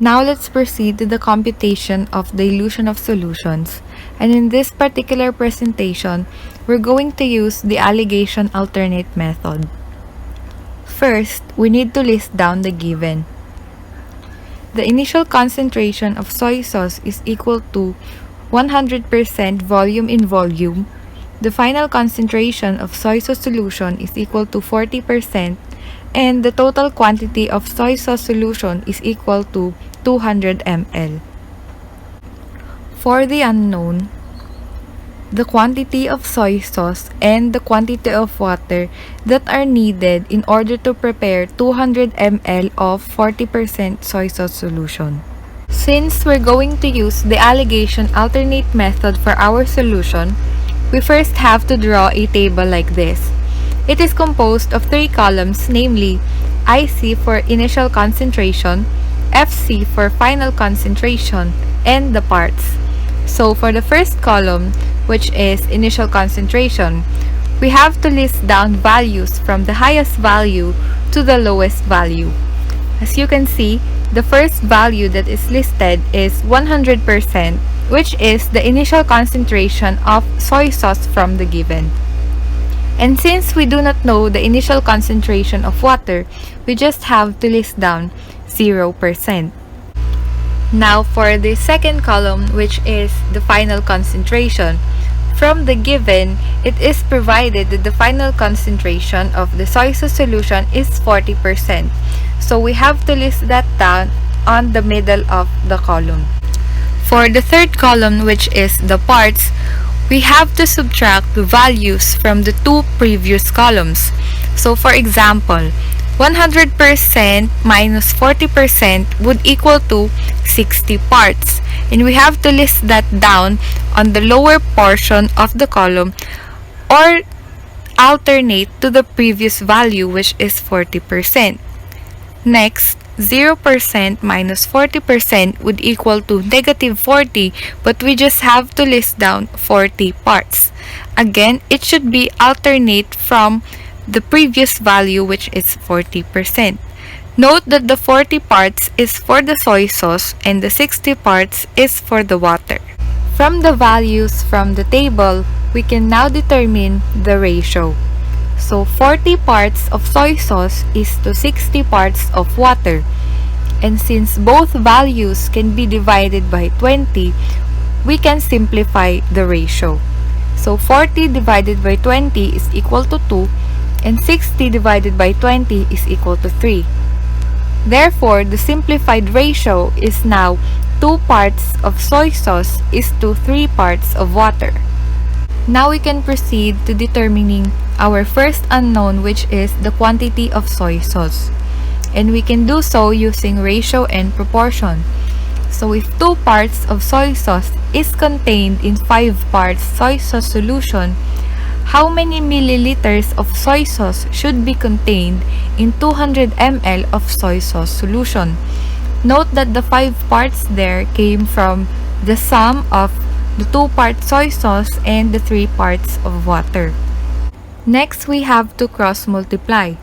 Now let's proceed to the computation of dilution of solutions. And in this particular presentation, we're going to use the alligation alternate method. First, we need to list down the given. The initial concentration of soy sauce is equal to 100% volume in volume. The final concentration of soy sauce solution is equal to 40%, and the total quantity of soy sauce solution is equal to 200 ml. For the unknown, the quantity of soy sauce and the quantity of water that are needed in order to prepare 200 ml of 40% soy sauce solution. Since we're going to use the alligation alternate method for our solution, we first have to draw a table like this. It is composed of 3 columns, namely IC for initial concentration, FC for final concentration, and the parts. So for the first column, which is initial concentration, we have to list down values from the highest value to the lowest value. As you can see, the first value that is listed is 100%, which is the initial concentration of soy sauce from the given. And since we do not know the initial concentration of water, we just have to list down 0%. Now for the second column, which is the final concentration, from the given, it is provided that the final concentration of the soy sauce solution is 40%. So we have to list that down on the middle of the column. For the third column, which is the parts, we have to subtract the values from the 2 previous columns. So for example, 100% minus 40% would equal to 60 parts. And we have to list that down on the lower portion of the column or alternate to the previous value, which is 40%. Next, 0% minus 40% would equal to negative 40, but we just have to list down 40 parts. Again, it should be alternate from the previous value, which is 40%. Note that the 40 parts is for the soy sauce and the 60 parts is for the water. From the values from the table, we can now determine the ratio. So 40 parts of soy sauce is to 60 parts of water. And since both values can be divided by 20, we can simplify the ratio. So 40 divided by 20 is equal to 2, and 60 divided by 20 is equal to 3. Therefore, the simplified ratio is now 2 parts of soy sauce is to 3 parts of water. Now we can proceed to determining our first unknown, which is the quantity of soy sauce. And we can do so using ratio and proportion. So if 2 parts of soy sauce is contained in 5 parts soy sauce solution, how many milliliters of soy sauce should be contained in 200 ml of soy sauce solution? Note that the 5 parts there came from the sum of the 2 parts soy sauce and the 3 parts of water. Next, we have to cross multiply.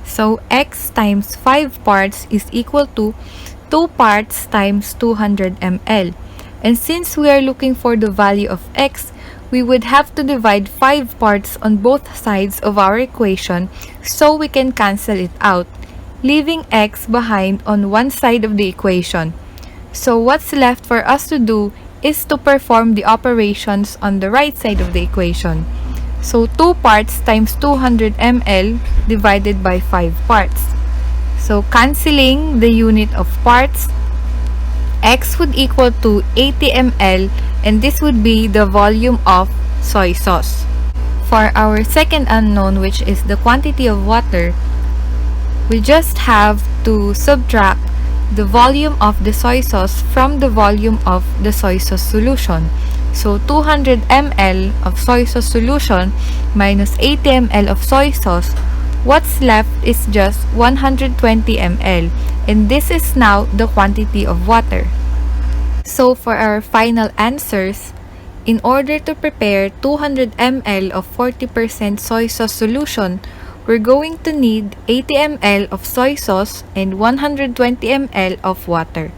So x times 5 parts is equal to 2 parts times 200 ml. And since we are looking for the value of x, we would have to divide 5 parts on both sides of our equation so we can cancel it out, leaving x behind on one side of the equation. So what's left for us to do is to perform the operations on the right side of the equation. So 2 parts times 200 ml divided by 5 parts. So cancelling the unit of parts, X would equal to 80 ml, and this would be the volume of soy sauce. For our second unknown, which is the quantity of water, we just have to subtract the volume of the soy sauce from the volume of the soy sauce solution. So 200 ml of soy sauce solution minus 80 ml of soy sauce, what's left is just 120 ml, and this is now the quantity of water. So for our final answers, in order to prepare 200 ml of 40% soy sauce solution, we're going to need 80 ml of soy sauce and 120 ml of water.